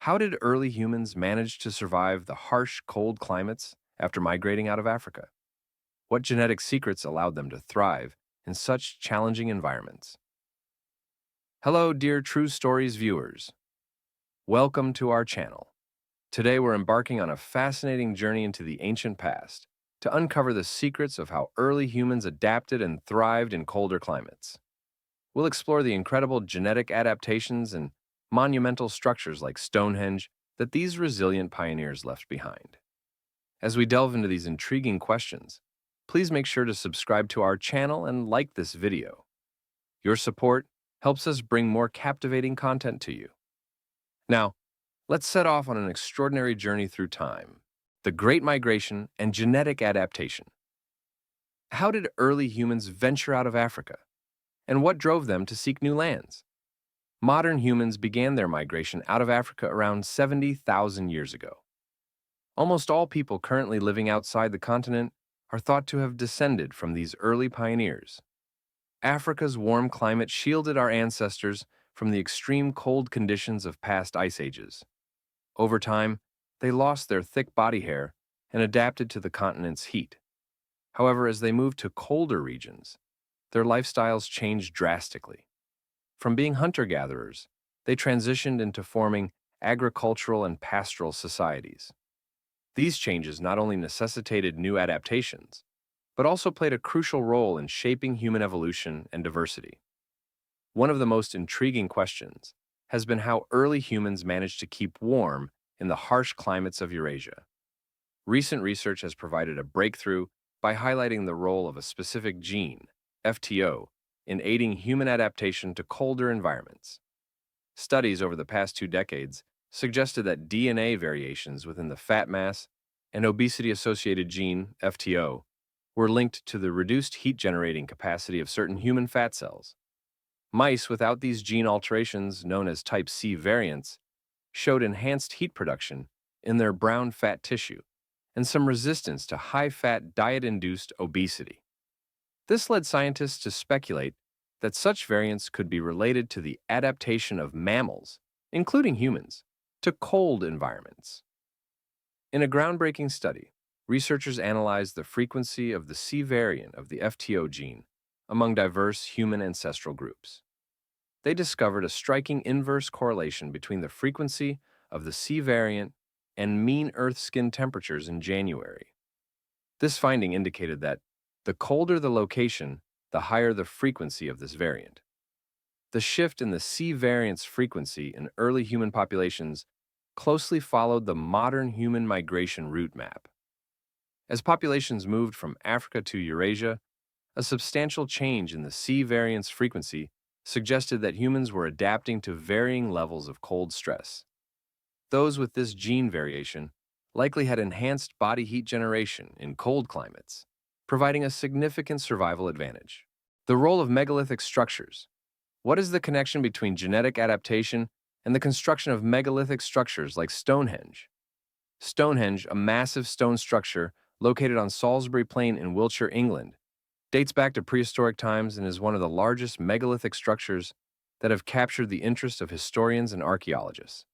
How did early humans manage to survive the harsh, cold climates after migrating out of Africa? What genetic secrets allowed them to thrive in such challenging environments? Hello, dear True Stories viewers. Welcome to our channel. Today we're embarking on a fascinating journey into the ancient past to uncover the secrets of how early humans adapted and thrived in colder climates. We'll explore the incredible genetic adaptations and monumental structures like Stonehenge that these resilient pioneers left behind. As we delve into these intriguing questions, please make sure to subscribe to our channel and like this video. Your support helps us bring more captivating content to you. Now, let's set off on an extraordinary journey through time, the Great Migration and genetic adaptation. How did early humans venture out of Africa? And what drove them to seek new lands? Modern humans began their migration out of Africa around 70,000 years ago. Almost all people currently living outside the continent are thought to have descended from these early pioneers. Africa's warm climate shielded our ancestors from the extreme cold conditions of past ice ages. Over time, they lost their thick body hair and adapted to the continent's heat. However, as they moved to colder regions, their lifestyles changed drastically. From being hunter-gatherers, they transitioned into forming agricultural and pastoral societies. These changes not only necessitated new adaptations, but also played a crucial role in shaping human evolution and diversity. One of the most intriguing questions has been how early humans managed to keep warm in the harsh climates of Eurasia. Recent research has provided a breakthrough by highlighting the role of a specific gene, FTO, in aiding human adaptation to colder environments. Studies over the past 2 decades suggested that DNA variations within the fat mass and obesity-associated gene, FTO, were linked to the reduced heat-generating capacity of certain human fat cells. Mice without these gene alterations, known as type C variants, showed enhanced heat production in their brown fat tissue and some resistance to high-fat diet-induced obesity. This led scientists to speculate that such variants could be related to the adaptation of mammals, including humans, to cold environments. In a groundbreaking study, researchers analyzed the frequency of the C variant of the FTO gene among diverse human ancestral groups. They discovered a striking inverse correlation between the frequency of the C variant and mean Earth skin temperatures in January. This finding indicated that the colder the location, the higher the frequency of this variant. The shift in the C variant's frequency in early human populations closely followed the modern human migration route map. As populations moved from Africa to Eurasia, a substantial change in the C variant's frequency suggested that humans were adapting to varying levels of cold stress. Those with this gene variation likely had enhanced body heat generation in cold climates, providing a significant survival advantage. The role of megalithic structures. What is the connection between genetic adaptation and the construction of megalithic structures like Stonehenge? Stonehenge, a massive stone structure located on Salisbury Plain in Wiltshire, England, dates back to prehistoric times and is one of the largest megalithic structures that have captured the interest of historians and archaeologists.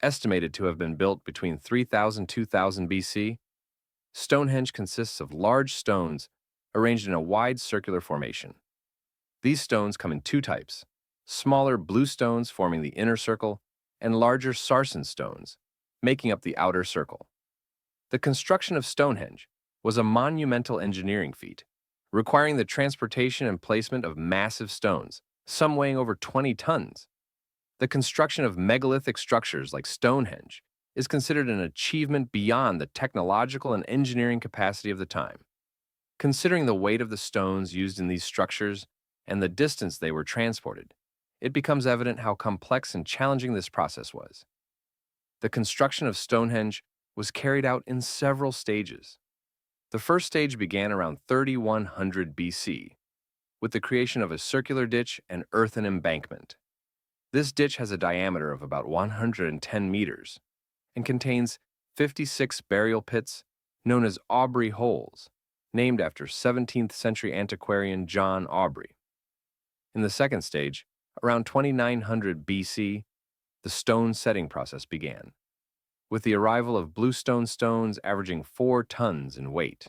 Estimated to have been built between 3000 and 2000 BC, Stonehenge consists of large stones arranged in a wide circular formation. These stones come in two types: smaller blue stones forming the inner circle and larger sarsen stones making up the outer circle. The construction of Stonehenge was a monumental engineering feat, requiring the transportation and placement of massive stones, some weighing over 20 tons. The construction of megalithic structures like Stonehenge is considered an achievement beyond the technological and engineering capacity of the time. Considering the weight of the stones used in these structures and the distance they were transported, it becomes evident how complex and challenging this process was. The construction of Stonehenge was carried out in several stages. The first stage began around 3100 BC, with the creation of a circular ditch and earthen embankment. This ditch has a diameter of about 110 meters and contains 56 burial pits known as Aubrey holes, named after 17th century antiquarian John Aubrey. In the second stage, around 2900 BC, the stone setting process began, with the arrival of bluestone stones averaging 4 tons in weight.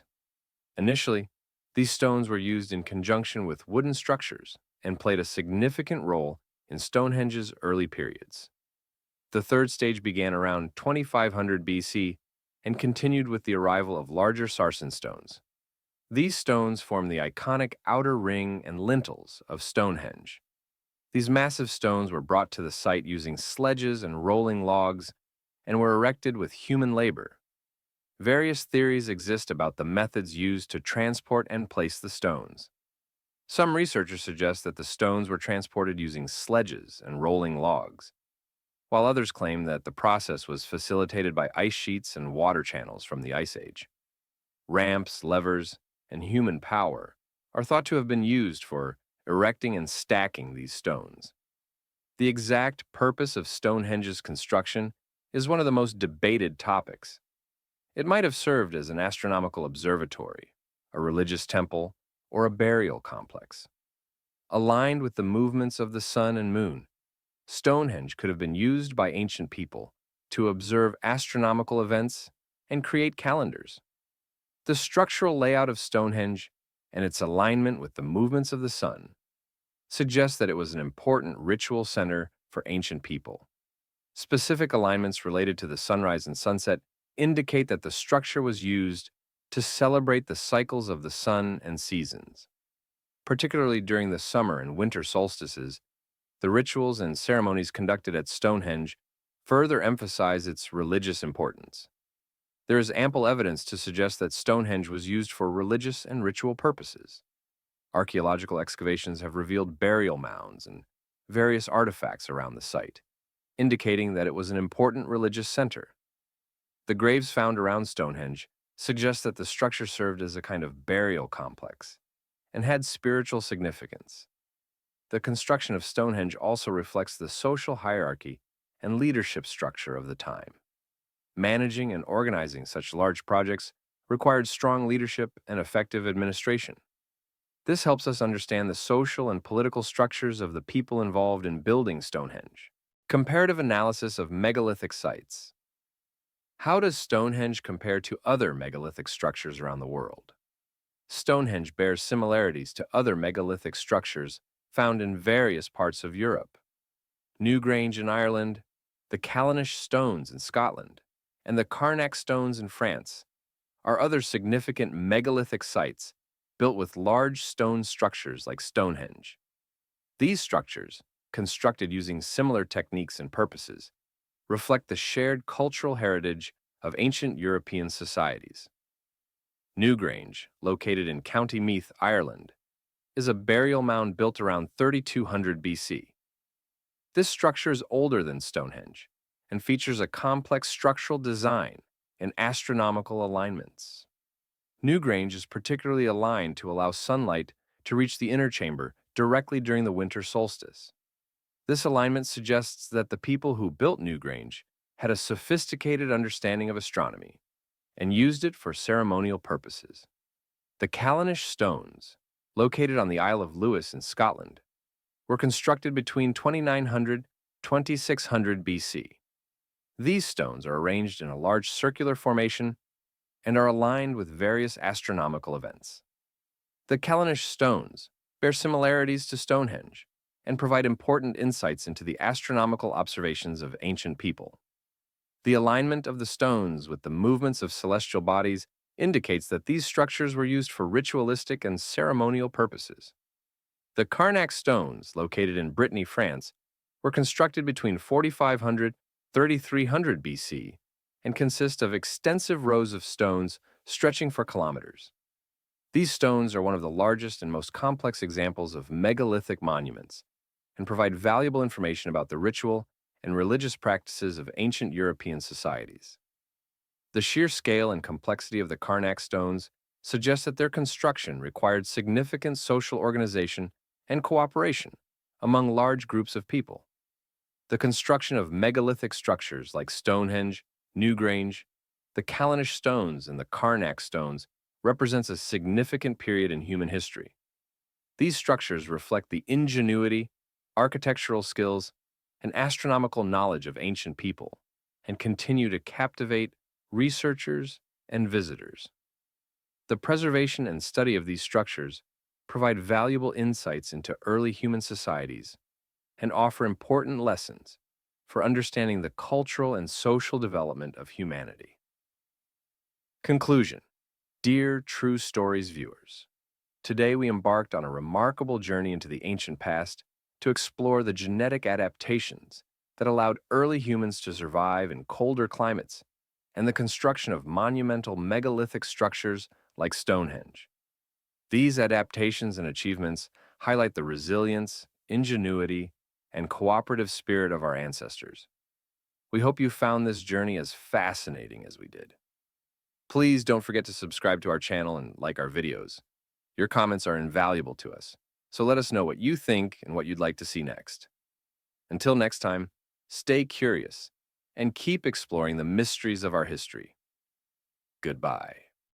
Initially, these stones were used in conjunction with wooden structures and played a significant role in Stonehenge's early periods. The third stage began around 2500 BC and continued with the arrival of larger sarsen stones. These stones form the iconic outer ring and lintels of Stonehenge. These massive stones were brought to the site using sledges and rolling logs and were erected with human labor. Various theories exist about the methods used to transport and place the stones. Some researchers suggest that the stones were transported using sledges and rolling logs, while others claim that the process was facilitated by ice sheets and water channels from the Ice Age. Ramps, levers, and human power are thought to have been used for erecting and stacking these stones. The exact purpose of Stonehenge's construction is one of the most debated topics. It might have served as an astronomical observatory, a religious temple, or a burial complex. Aligned with the movements of the sun and moon, Stonehenge could have been used by ancient people to observe astronomical events and create calendars. The structural layout of Stonehenge and its alignment with the movements of the sun suggests that it was an important ritual center for ancient people. Specific alignments related to the sunrise and sunset indicate that the structure was used to celebrate the cycles of the sun and seasons. Particularly during the summer and winter solstices, the rituals and ceremonies conducted at Stonehenge further emphasize its religious importance. There is ample evidence to suggest that Stonehenge was used for religious and ritual purposes. Archaeological excavations have revealed burial mounds and various artifacts around the site, indicating that it was an important religious center. The graves found around Stonehenge suggest that the structure served as a kind of burial complex and had spiritual significance. The construction of Stonehenge also reflects the social hierarchy and leadership structure of the time. Managing and organizing such large projects required strong leadership and effective administration. This helps us understand the social and political structures of the people involved in building Stonehenge. Comparative analysis of megalithic sites. How does Stonehenge compare to other megalithic structures around the world? Stonehenge bears similarities to other megalithic structures found in various parts of Europe. Newgrange in Ireland, the Callanish Stones in Scotland, and the Carnac Stones in France are other significant megalithic sites built with large stone structures like Stonehenge. These structures, constructed using similar techniques and purposes, reflect the shared cultural heritage of ancient European societies. Newgrange, located in County Meath, Ireland, is a burial mound built around 3200 BC. This structure is older than Stonehenge and features a complex structural design and astronomical alignments. Newgrange is particularly aligned to allow sunlight to reach the inner chamber directly during the winter solstice. This alignment suggests that the people who built Newgrange had a sophisticated understanding of astronomy and used it for ceremonial purposes. The Callanish Stones, located on the Isle of Lewis in Scotland, were constructed between 2900 and 2600 BC. These stones are arranged in a large circular formation and are aligned with various astronomical events. The Callanish Stones bear similarities to Stonehenge and provide important insights into the astronomical observations of ancient people. The alignment of the stones with the movements of celestial bodies indicates that these structures were used for ritualistic and ceremonial purposes. The Carnac Stones, located in Brittany, France, were constructed between 4500 and 3300 BC and consist of extensive rows of stones stretching for kilometers. These stones are one of the largest and most complex examples of megalithic monuments and provide valuable information about the ritual and religious practices of ancient European societies. The sheer scale and complexity of the Carnac stones suggests that their construction required significant social organization and cooperation among large groups of people. The construction of megalithic structures like Stonehenge, Newgrange, the Callanish Stones, and the Carnac Stones represents a significant period in human history. These structures reflect the ingenuity, architectural skills, and astronomical knowledge of ancient people, and continue to captivate researchers and visitors. The preservation and study of these structures provide valuable insights into early human societies and offer important lessons for understanding the cultural and social development of humanity. Conclusion. Dear True Stories viewers, today we embarked on a remarkable journey into the ancient past to explore the genetic adaptations that allowed early humans to survive in colder climates and the construction of monumental megalithic structures like Stonehenge. These adaptations and achievements highlight the resilience, ingenuity, and cooperative spirit of our ancestors. We hope you found this journey as fascinating as we did. Please don't forget to subscribe to our channel and like our videos. Your comments are invaluable to us, so let us know what you think and what you'd like to see next. Until next time, stay curious and keep exploring the mysteries of our history. Goodbye.